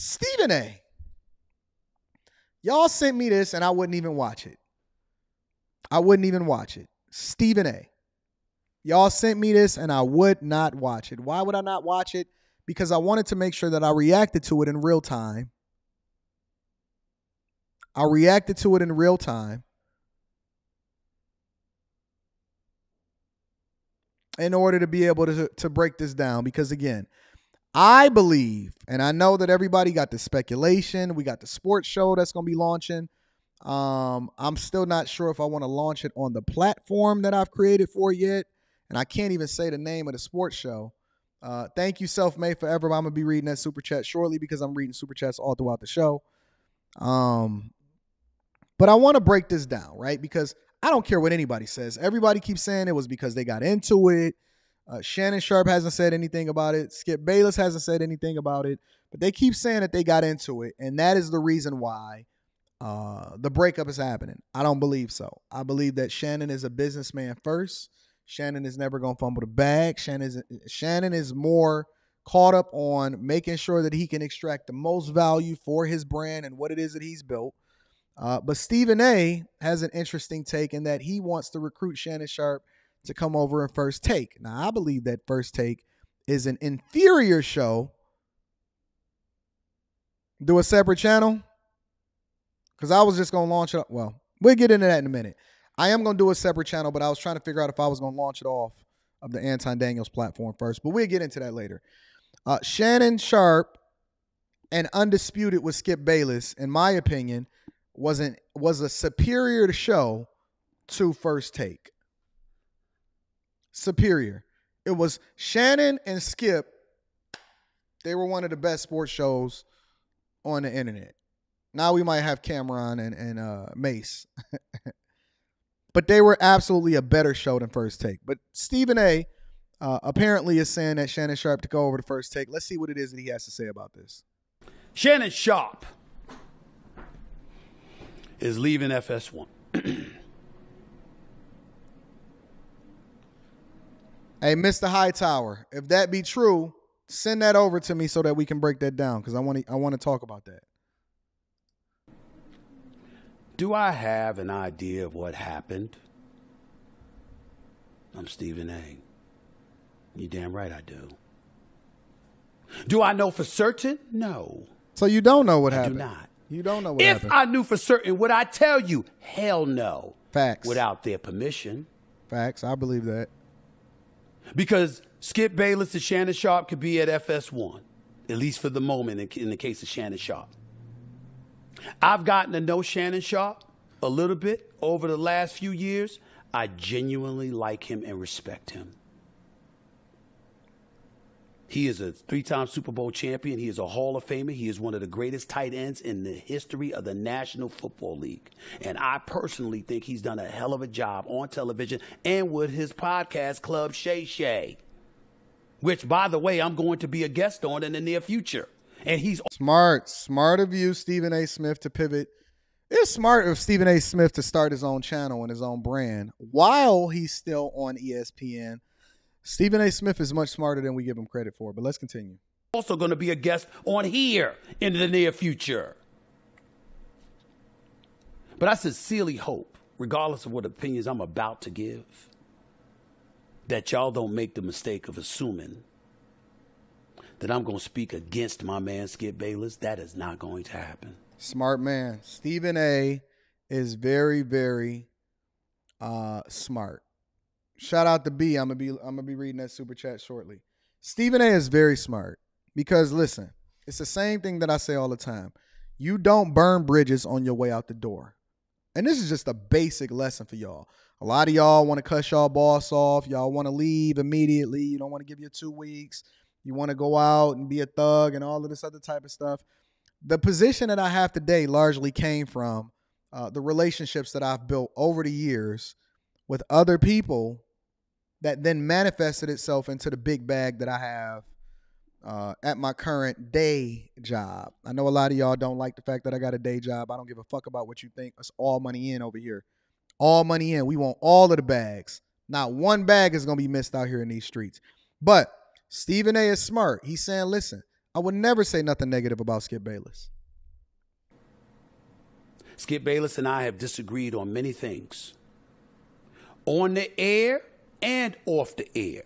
Stephen A. Y'all sent me this and I wouldn't even watch it. Stephen A. Y'all sent me this and I would not watch it. Why would I not watch it? Because I wanted to make sure that I reacted to it in real time. In order to be able to break this down. Because again, I believe, and I know that everybody got the speculation. We got the sports show that's going to be launching. I'm still not sure if I want to launch it on the platform that I've created for it yet. And I can't even say the name of the sports show. Thank you, Self-Made Forever. I'm going to be reading that super chat shortly because I'm reading super chats all throughout the show. But I want to break this down, right? Because I don't care what anybody says. Everybody keeps saying it was because they got into it. Shannon Sharpe hasn't said anything about it. Skip Bayless hasn't said anything about it. But they keep saying that they got into it. And that is the reason why the breakup is happening. I don't believe so. I believe that Shannon is a businessman first. Shannon is never going to fumble the bag. Shannon is more caught up on making sure that he can extract the most value for his brand and what it is that he's built. But Stephen A. has an interesting take in that he wants to recruit Shannon Sharpe to come over in First Take. Now, I believe that First Take is an inferior show. Do a separate channel? Because I was just going to launch it. Well, we'll get into that in a minute. I am going to do a separate channel, but I was trying to figure out if I was going to launch it off of the Anton Daniels platform first. But we'll get into that later. Shannon Sharpe and Undisputed with Skip Bayless, in my opinion, was a superior show to First Take. Superior. It was Shannon and Skip. They were one of the best sports shows on the internet. Now we might have Cameron and Mace. But they were absolutely a better show than First Take. But Stephen A. Apparently is saying that Shannon Sharpe to go over to First Take. Let's see what it is that he has to say about this. Shannon Sharpe is leaving FS1. Hey, Mr. Hightower, if that be true, send that over to me so that we can break that down because I want to talk about that. Do I have an idea of what happened? I'm Stephen A. You damn right I do. Do I know for certain? No. So you don't know what happened? I do not. You don't know what if happened. If I knew for certain, would I tell you? Hell no. Facts. Without their permission. Facts. I believe that. Because Skip Bayless and Shannon Sharpe could be at FS1, at least for the moment in the case of Shannon Sharpe. I've gotten to know Shannon Sharpe a little bit over the last few years. I genuinely like him and respect him. He is a 3-time Super Bowl champion. He is a Hall of Famer. He is one of the greatest tight ends in the history of the National Football League. And I personally think he's done a hell of a job on television and with his podcast club, Shay Shay, which, by the way, I'm going to be a guest on in the near future. And he's smart of you, Stephen A. Smith, to pivot. It's smart of Stephen A. Smith to start his own channel and his own brand while he's still on ESPN. Stephen A. Smith is much smarter than we give him credit for, but let's continue. Also going to be a guest on here in the near future. But I sincerely hope, regardless of what opinions I'm about to give, that y'all don't make the mistake of assuming that I'm going to speak against my man Skip Bayless. That is not going to happen. Smart man. Stephen A. is very, very smart. Shout out to B. I'm gonna be reading that super chat shortly. Stephen A. is very smart because listen, it's the same thing that I say all the time. You don't burn bridges on your way out the door. And this is just a basic lesson for y'all. A lot of y'all want to cuss y'all boss off. Y'all want to leave immediately. You don't want to give you 2 weeks. You want to go out and be a thug and all of this other type of stuff. The position that I have today largely came from the relationships that I've built over the years with other people that then manifested itself into the big bag that I have at my current day job. I know a lot of y'all don't like the fact that I got a day job. I don't give a fuck about what you think. It's all money in over here. All money in. We want all of the bags. Not one bag is going to be missed out here in these streets. But Stephen A. is smart. He's saying, listen, I would never say nothing negative about Skip Bayless. Skip Bayless and I have disagreed on many things. On the air and off the air.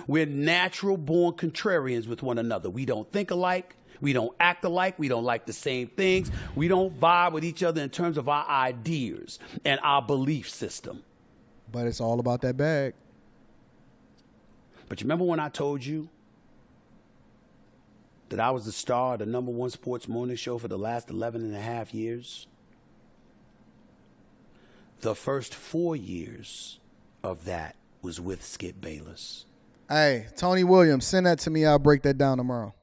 We're natural-born contrarians with one another. We don't think alike. We don't act alike. We don't like the same things. We don't vibe with each other in terms of our ideas and our belief system. But it's all about that bag. But you remember when I told you that I was the star of the #1 sports morning show for the last 11 and a half years? The first 4 years of that was with Skip Bayless. Hey, Tony Williams, send that to me. I'll break that down tomorrow.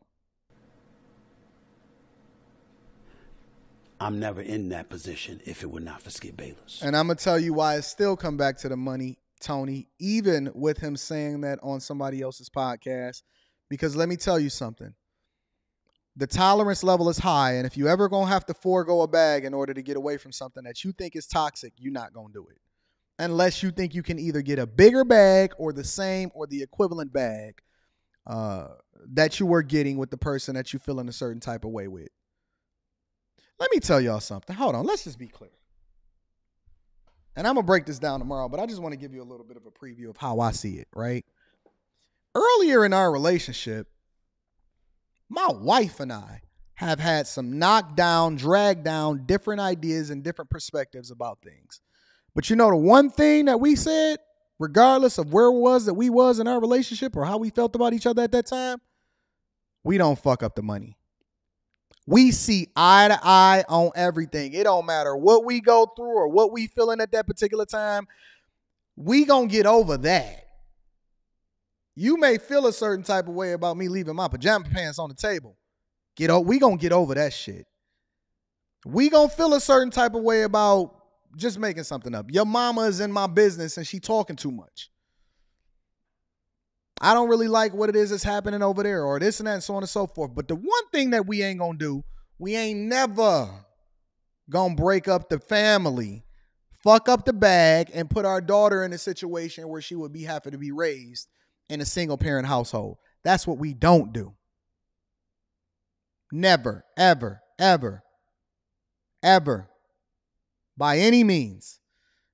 I'm never in that position if it were not for Skip Bayless. And I'm going to tell you why it still come back to the money, Tony, even with him saying that on somebody else's podcast. Because let me tell you something. The tolerance level is high, and if you ever going to have to forego a bag in order to get away from something that you think is toxic, you're not going to do it. Unless you think you can either get a bigger bag or the same or the equivalent bag that you were getting with the person that you feel in a certain type of way with. Let me tell y'all something. Hold on. Let's just be clear. And I'm going to break this down tomorrow, but I just want to give you a little bit of a preview of how I see it, right? Earlier in our relationship, my wife and I have had some knockdown, drag down, different ideas and different perspectives about things. But you know the one thing that we said, regardless of where it was that we was in our relationship or how we felt about each other at that time, we don't fuck up the money. We see eye to eye on everything. It don't matter what we go through or what we feeling at that particular time. We gonna get over that. You may feel a certain type of way about me leaving my pajama pants on the table. We gonna get over that shit. We gonna feel a certain type of way about just making something up. Your mama is in my business and she talking too much. I don't really like what it is that's happening over there or this and that and so on and so forth. But the one thing that we ain't gonna do, we ain't never gonna break up the family, fuck up the bag, and put our daughter in a situation where she would be having to be raised in a single parent household. That's what we don't do. Never, ever, ever, ever, by any means,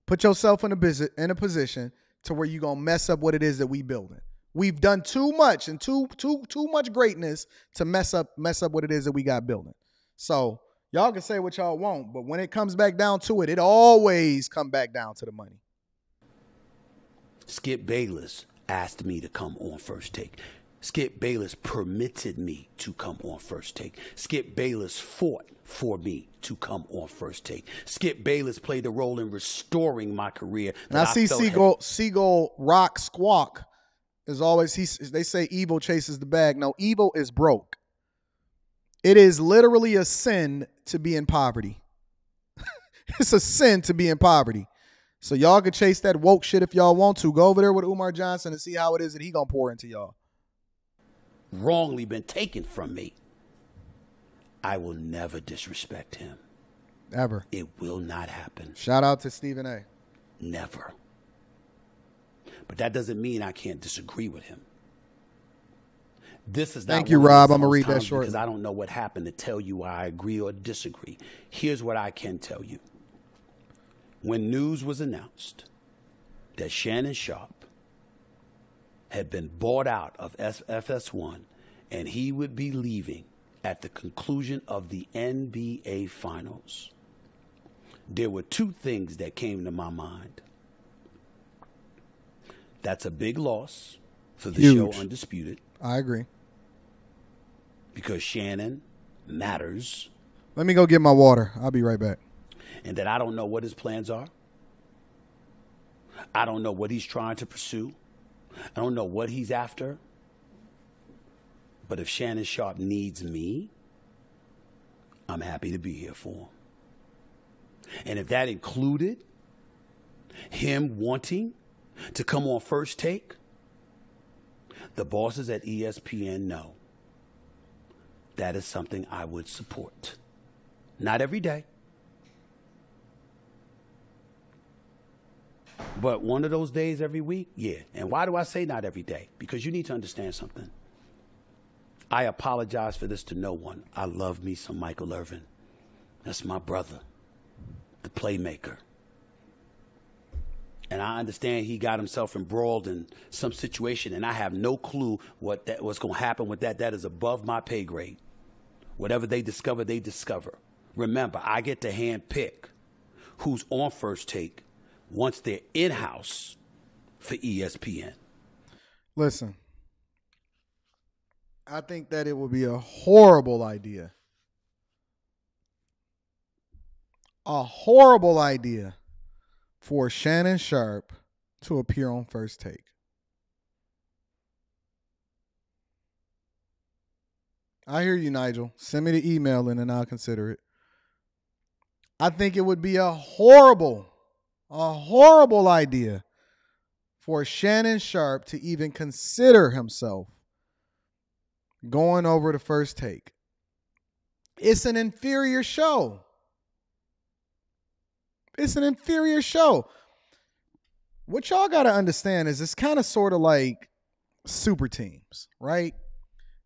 put yourself in a position to where you're going to mess up what it is that we building. We've done too much and too much greatness to mess up what it is that we got building. So y'all can say what y'all want, but when it comes back down to it, it always come back down to the money. Skip Bayless asked me to come on First Take. Skip Bayless permitted me to come on First Take. Skip Bayless fought for me to come on First Take. Skip Bayless played a role in restoring my career. And I see Seagull Rock Squawk is always, they say evil chases the bag. No, evil is broke. It is literally a sin to be in poverty. It's a sin to be in poverty. So y'all can chase that woke shit if y'all want to. Go over there with Umar Johnson and see how it is that he gonna pour into y'all. Wrongly been taken from me. I will never disrespect him. Ever. It will not happen. Shout out to Stephen A. Never. But that doesn't mean I can't disagree with him. This is not. Thank you, Rob. I'm gonna read that shortly because I don't know what happened to tell you I agree or disagree. Here's what I can tell you. When news was announced that Shannon Sharpe had been bought out of FS1 and he would be leaving at the conclusion of the NBA Finals, there were two things that came to my mind. That's a big loss for the show Undisputed. I agree. Because Shannon matters. Let me go get my water. I'll be right back. And that I don't know what his plans are. I don't know what he's trying to pursue. I don't know what he's after. But if Shannon Sharpe needs me, I'm happy to be here for him. And if that included him wanting to come on First Take, the bosses at ESPN know that is something I would support. Not every day. But one of those days every week, yeah. And why do I say not every day? Because you need to understand something. I apologize for this to no one. I love me some Michael Irvin. That's my brother, the playmaker. And I understand he got himself embroiled in some situation, and I have no clue what's going to happen with that. That is above my pay grade. Whatever they discover, they discover. Remember, I get to hand pick who's on First Take once they're in-house for ESPN. Listen, I think that it would be a horrible idea. A horrible idea for Shannon Sharpe to appear on First Take. I hear you, Nigel. Send me the email and I'll consider it. I think it would be a horrible idea for Shannon Sharpe to even consider himself going over to First Take. It's an inferior show. It's an inferior show. What y'all got to understand is it's kind of sort of like super teams, right?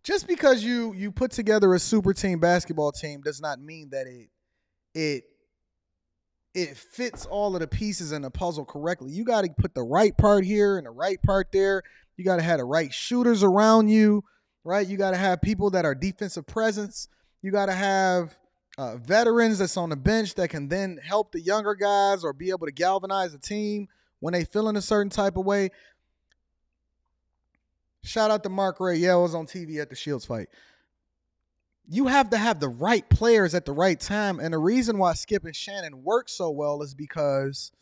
Just because you put together a super team basketball team does not mean that it fits all of the pieces in the puzzle correctly. You got to put the right part here and the right part there. You got to have the right shooters around you, right? You got to have people that are defensive presence. You got to have veterans that's on the bench that can then help the younger guys or be able to galvanize the team when they feel in a certain type of way. Shout out to Mark Ray. Yeah, I was on TV at the Shields fight. You have to have the right players at the right time. And the reason why Skip and Shannon work so well is because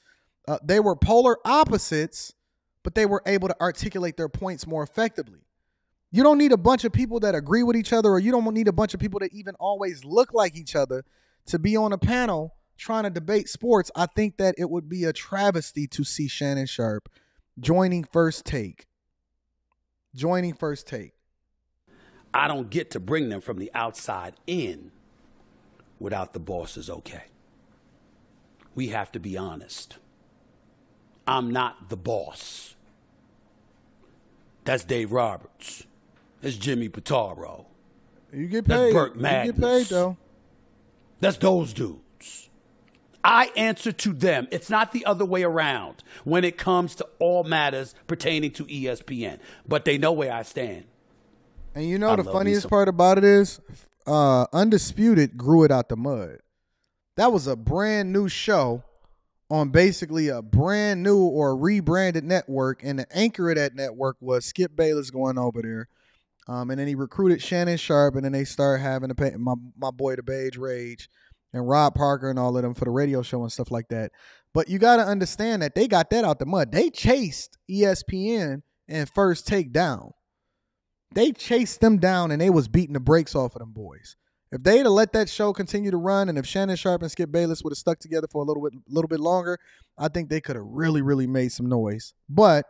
they were polar opposites, but they were able to articulate their points more effectively. You don't need a bunch of people that agree with each other, or you don't need a bunch of people that even always look like each other to be on a panel trying to debate sports. I think that it would be a travesty to see Shannon Sharpe joining First Take. I don't get to bring them from the outside in without the bosses okay. We have to be honest. I'm not the boss. That's Dave Roberts. That's Jimmy Pitaro. You get paid. That's Burke Magnus. You get paid, though. That's those dudes. I answer to them. It's not the other way around when it comes to all matters pertaining to ESPN. But they know where I stand. And you know the funniest part about it is Undisputed grew it out the mud. That was a brand new show on basically a brand new or rebranded network, and the anchor of that network was Skip Bayless going over there. And then he recruited Shannon Sharpe, and then they started having to pay my boy the Beige Rage and Rob Parker and all of them for the radio show and stuff like that. But you got to understand that they got that out the mud. They chased ESPN and First Take down. They chased them down, and they was beating the brakes off of them boys. If they'd have let that show continue to run, and if Shannon Sharpe and Skip Bayless would have stuck together for a little bit longer, I think they could have really, really made some noise. But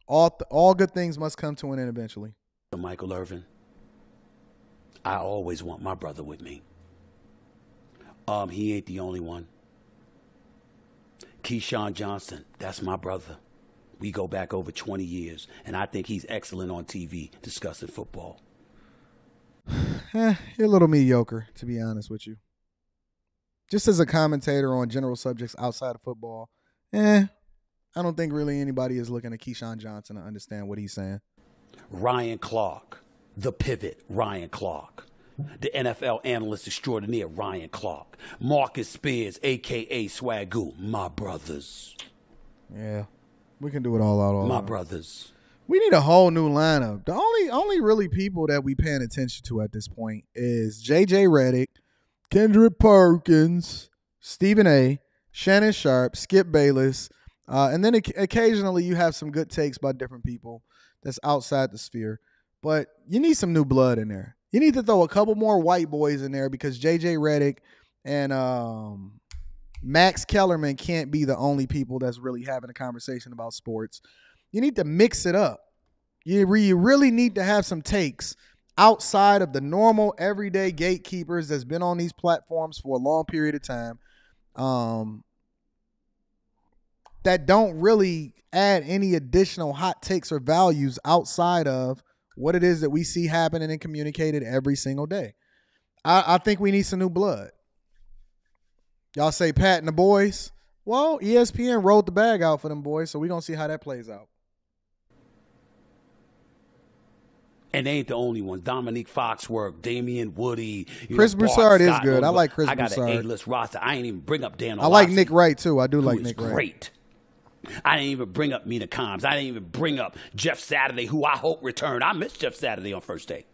all good things must come to an end eventually. Michael Irvin, I always want my brother with me. He ain't the only one. Keyshawn Johnson, that's my brother. We go back over 20 years, and I think he's excellent on TV discussing football. You're a little mediocre, to be honest with you. Just as a commentator on general subjects outside of football, I don't think really anybody is looking at Keyshawn Johnson to understand what he's saying. Ryan Clark, the pivot, Ryan Clark. The NFL analyst extraordinaire, Ryan Clark. Marcus Spears, a.k.a. Swagoo, my brothers. Yeah, we can do it all out. My brothers. We need a whole new lineup. The only really people that we paying attention to at this point is J.J. Redick, Kendrick Perkins, Stephen A., Shannon Sharpe, Skip Bayless, and then occasionally you have some good takes by different people that's outside the sphere. But you need some new blood in there. You need to throw a couple more white boys in there because J.J. Redick and Max Kellerman can't be the only people that's really having a conversation about sports. You need to mix it up. You really need to have some takes outside of the normal everyday gatekeepers that's been on these platforms for a long period of time that don't really add any additional hot takes or values outside of what it is that we see happening and communicated every single day. I think we need some new blood. Y'all say Pat and the boys. Well, ESPN rolled the bag out for them boys, so we're going to see how that plays out. And they ain't the only ones. Dominique Foxworth, Damian Woody. Chris Broussard is good. I like Chris Broussard. I got an A-list roster. I ain't even bring up Dan Orlovsky. I like Nick Wright, too. I do like Nick Wright. Great. I didn't even bring up Mina Combs. I didn't even bring up Jeff Saturday, who I hope returned. I missed Jeff Saturday on first take.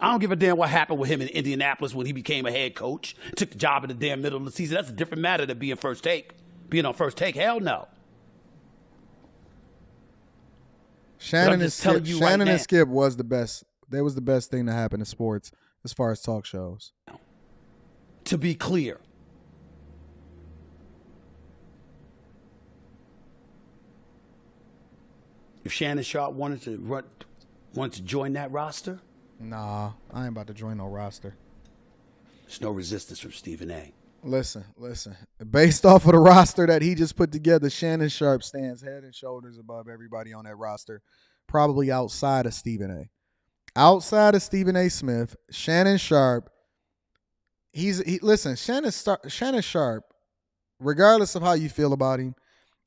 I don't give a damn what happened with him in Indianapolis when he became a head coach. Took the job in the damn middle of the season. That's a different matter than being first take. Being on first take, hell no. Shannon and Skip was the best. That was the best thing to happen to sports as far as talk shows. To be clear, if Shannon Sharpe wanted to join that roster, nah, I ain't about to join no roster. There's no resistance from Stephen A. Listen. Based off of the roster that he just put together, Shannon Sharpe stands head and shoulders above everybody on that roster, probably outside of Stephen A. Outside of Stephen A. Smith, Shannon Sharpe, Shannon Sharpe, regardless of how you feel about him,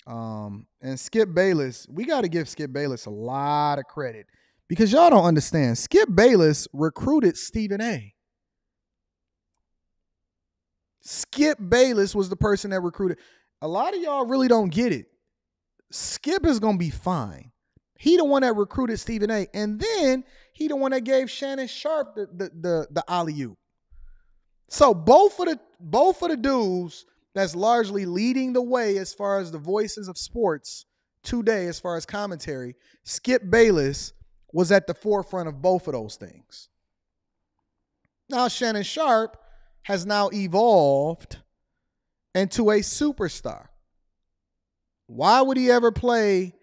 and Skip Bayless, we got to give Skip Bayless a lot of credit because y'all don't understand. Skip Bayless recruited Stephen A. Skip Bayless was the person that recruited. A lot of y'all really don't get it. Skip is going to be fine. He the one that recruited Stephen A. And then he the one that gave Shannon Sharpe the alley-oop. So both of the dudes that's largely leading the way as far as the voices of sports today, as far as commentary, Skip Bayless was at the forefront of both of those things. Now Shannon Sharpe has now evolved into a superstar. Why would he ever play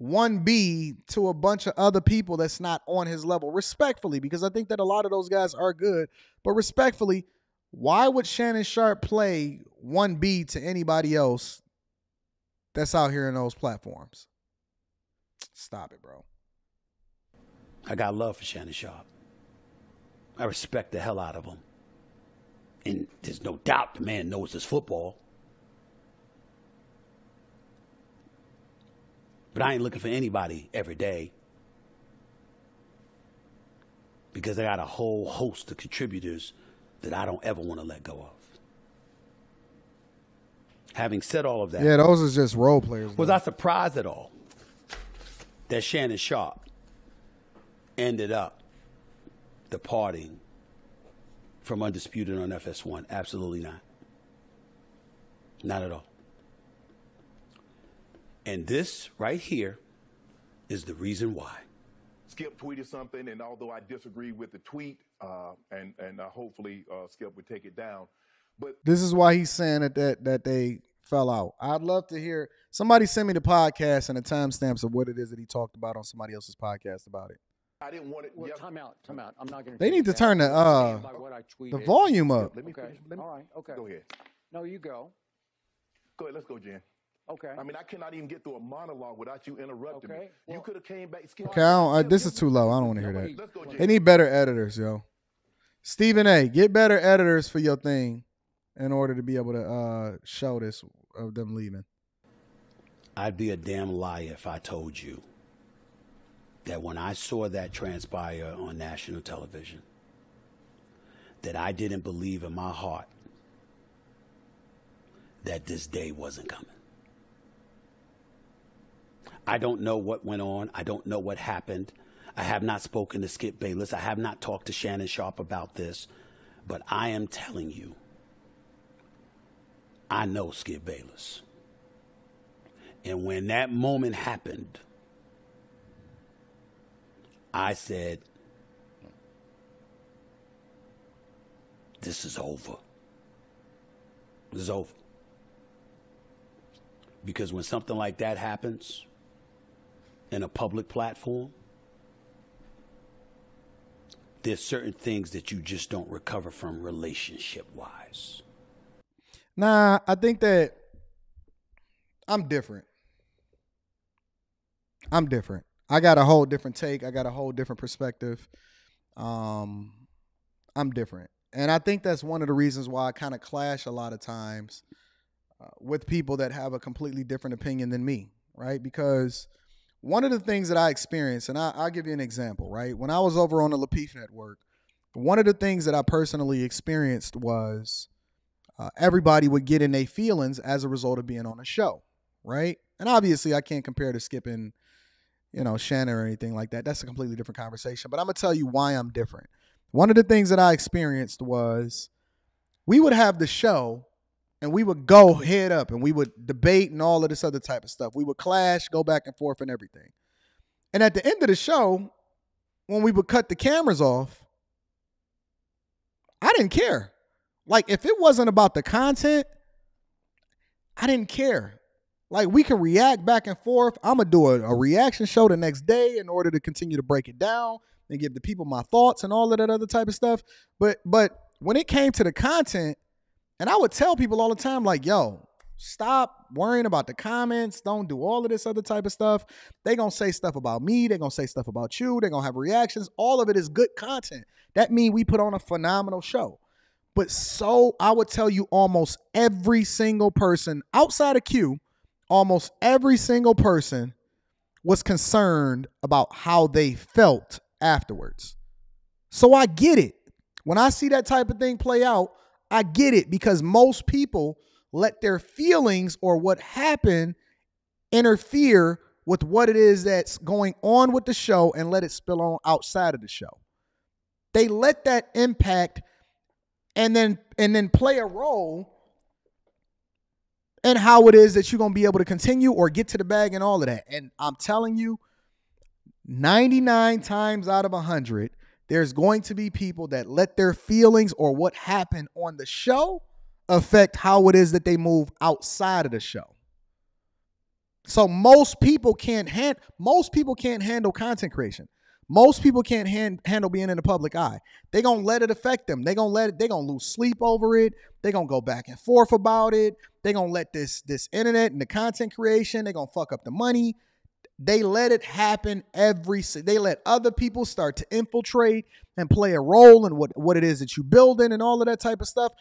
1B to a bunch of other people that's not on his level? Respectfully, because I think that a lot of those guys are good, but respectfully, why would Shannon Sharpe play 1B to anybody else that's out here in those platforms? Stop it, bro. I got love for Shannon Sharpe. I respect the hell out of him. And there's no doubt the man knows his football. But I ain't looking for anybody every day because I got a whole host of contributors that I don't ever want to let go of. Having said all of that. Yeah, those are just role players. Was I surprised at all that Shannon Sharpe ended up departing from Undisputed on FS1? Absolutely not. Not at all. And this right here is the reason why. Skip tweeted something, and although I disagree with the tweet, and hopefully Skip would take it down, but this is why he's saying that they fell out. I'd love to hear somebody send me the podcast and the timestamps of what it is that he talked about on somebody else's podcast about it. I didn't want it. Well, time out. I'm not going to. They need to turn the volume up. Let me okay. finish. All right. Okay. Go ahead. No, you go. Go ahead. Let's go, Jen. Okay. I mean, I cannot even get through a monologue without you interrupting me. Well, you could have came back. Skip. Okay, this is too low. I don't want to hear that. Let's go, Jen. They need better editors, yo. Stephen A., get better editors for your thing in order to be able to show this of them leaving. I'd be a damn liar if I told you that when I saw that transpire on national television, that I didn't believe in my heart that this day wasn't coming. I don't know what went on. I don't know what happened. I have not spoken to Skip Bayless. I have not talked to Shannon Sharpe about this. But I am telling you, I know Skip Bayless. And when that moment happened, I said, this is over. This is over. Because when something like that happens in a public platform, there's certain things that you just don't recover from relationship-wise. Nah, I think that I'm different. I got a whole different take. I got a whole different perspective. I'm different. And I think that's one of the reasons why I kind of clash a lot of times with people that have a completely different opinion than me, right? Because one of the things that I experienced, and I'll give you an example, right? When I was over on the Lapeef Network, one of the things that I personally experienced was everybody would get in their feelings as a result of being on a show, right? And obviously, I can't compare to skipping, Shannon or anything like that. That's a completely different conversation. But I'm going to tell you why I'm different. One of the things that I experienced was we would have the show and we would go head up and we would debate and all of this other type of stuff. We would clash, go back and forth and everything. And at the end of the show, when we would cut the cameras off, I didn't care. Like, if it wasn't about the content, I didn't care. Like, we can react back and forth. I'm going to do a reaction show the next day in order to continue to break it down and give the people my thoughts and all of that other type of stuff. But when it came to the content, and I would tell people all the time, like, yo, stop worrying about the comments. Don't do all of this other type of stuff. They're going to say stuff about me. They're going to say stuff about you. They're going to have reactions. All of it is good content. That means we put on a phenomenal show. But so I would tell you almost every single person outside of Q, almost every single person was concerned about how they felt afterwards. So I get it. When I see that type of thing play out, I get it, because most people let their feelings or what happened interfere with what it is that's going on with the show and let it spill on outside of the show. They let that impact and then play a role in how it is that you're going to be able to continue or get to the bag and all of that. And I'm telling you, 99 times out of 100, there's going to be people that let their feelings or what happened on the show affect how it is that they move outside of the show. So most people can't handle content creation. Most people can't handle being in the public eye. They're going to let it affect them. They're going to lose sleep over it. They're going to go back and forth about it. They're going to let this internet and the content creation, they're going to fuck up the money. They let it happen they let other people start to infiltrate and play a role in what it is that you building and all of that type of stuff.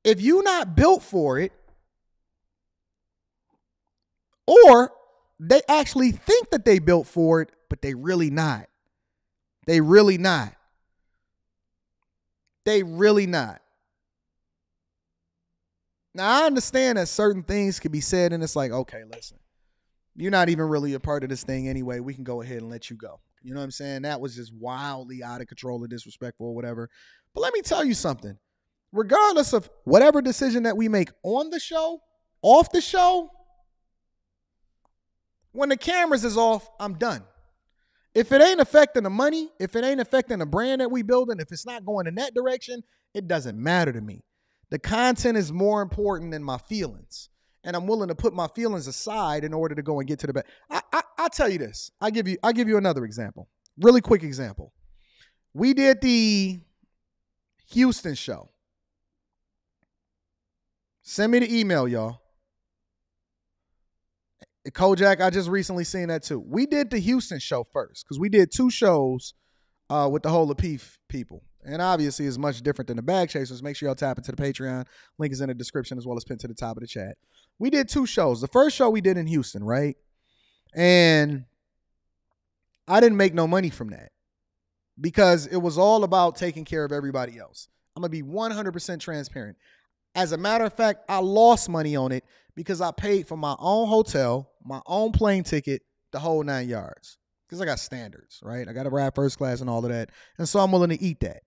If you're not built for it, or they actually think that they built for it, but they really not. They really not. They really not. Now, I understand that certain things can be said, and it's like, okay, listen, you're not even really a part of this thing anyway. We can go ahead and let you go. You know what I'm saying? That was just wildly out of control or disrespectful or whatever. But let me tell you something. Regardless of whatever decision that we make on the show, off the show, when the cameras is off, I'm done. If it ain't affecting the money, if it ain't affecting the brand that we building, if it's not going in that direction, it doesn't matter to me. The content is more important than my feelings. And I'm willing to put my feelings aside in order to go and get to the best. I'll tell you this. I'll give you another example. Really quick example. We did the Houston show. Send me the email, y'all. Kojak, I just recently seen that too. We did the Houston show first because we did 2 shows with the whole Lapeef people. And obviously it's much different than the Bag Chasers. Make sure y'all tap into the Patreon. Link is in the description as well as pinned to the top of the chat. We did 2 shows. The first show we did in Houston, right? And I didn't make no money from that because it was all about taking care of everybody else. I'm going to be 100% transparent. As a matter of fact, I lost money on it because I paid for my own hotel, my own plane ticket, the whole 9 yards. Because I got standards, right? I got to ride first class and all of that. And so I'm willing to eat that.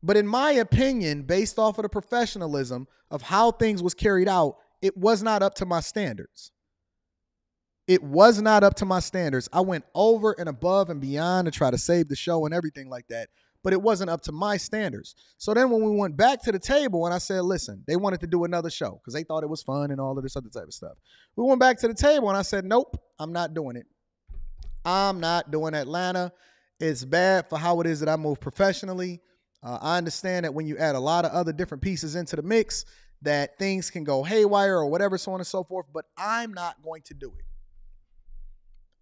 But in my opinion, based off of the professionalism of how things was carried out, it was not up to my standards. It was not up to my standards. I went over and above and beyond to try to save the show and everything like that. But it wasn't up to my standards. So then when we went back to the table and I said, listen, they wanted to do another show because they thought it was fun and all of this other type of stuff. We went back to the table and I said, nope, I'm not doing it. I'm not doing Atlanta. It's bad for how it is that I move professionally. I understand that when you add a lot of other different pieces into the mix, that things can go haywire or whatever, so on and so forth, but I'm not going to do it.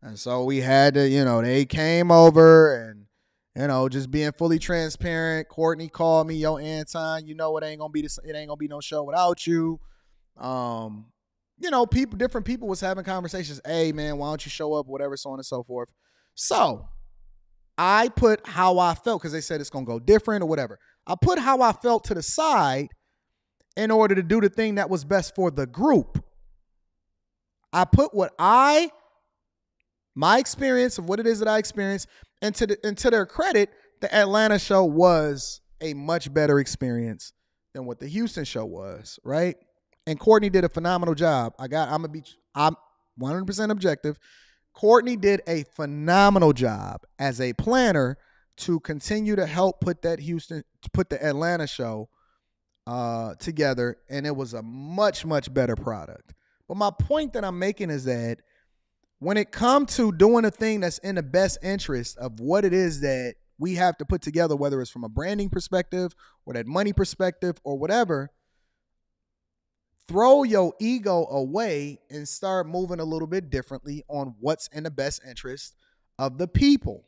And so we had to, they came over and, just being fully transparent. Courtney called me, yo, Anton, it ain't gonna be no show without you. Different people was having conversations. Hey man, why don't you show up? Whatever, so on and so forth. So I put how I felt, because they said it's gonna go different or whatever. I put how I felt to the side in order to do the thing that was best for the group. I put my experience of what it is that I experienced, and to their credit, the Atlanta show was a much better experience than what the Houston show was, right? And Courtney did a phenomenal job. I'm 100% objective. Courtney did a phenomenal job as a planner to continue to help put the Atlanta show together, and it was a much, much better product. But my point that I'm making is that when it comes to doing a thing that's in the best interest of what it is that we have to put together, whether it's from a branding perspective or that money perspective or whatever, throw your ego away and start moving a little bit differently on what's in the best interest of the people.